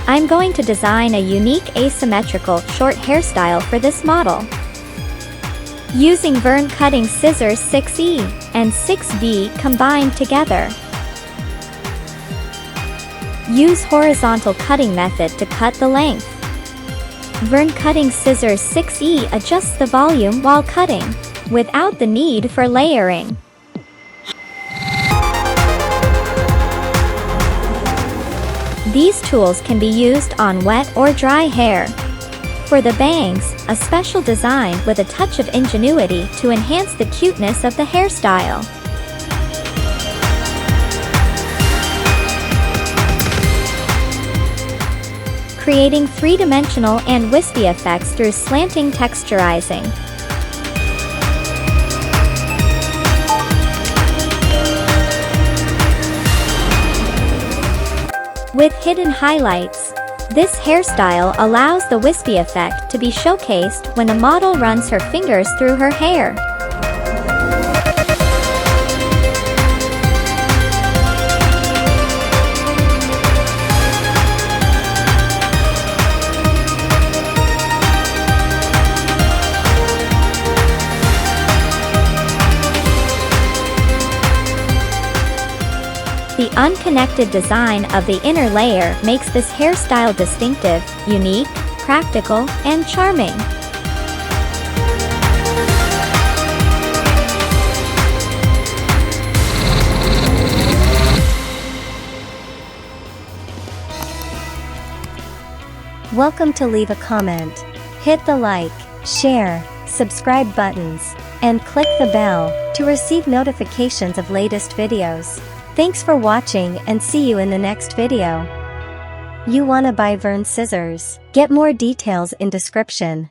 I'm going to design a unique asymmetrical short hairstyle for this model. Using Vern cutting scissors 6E and 6B combined together. Use horizontal cutting method to cut the length. Vern cutting scissors 6E adjusts the volume while cutting, without the need for layering. These tools can be used on wet or dry hair. For the bangs, a special design with a touch of ingenuity to enhance the cuteness of the hairstyle. Creating three-dimensional and wispy effects through slanting texturizing. With hidden highlights, this hairstyle allows the wispy effect to be showcased when the model runs her fingers through her hair. The unconnected design of the inner layer makes this hairstyle distinctive, unique, practical, and charming. Welcome to leave a comment. Hit the like, share, subscribe buttons, and click the bell to receive notifications of latest videos. Thanks for watching and see you in the next video. You wanna buy Vern scissors? Get more details in description.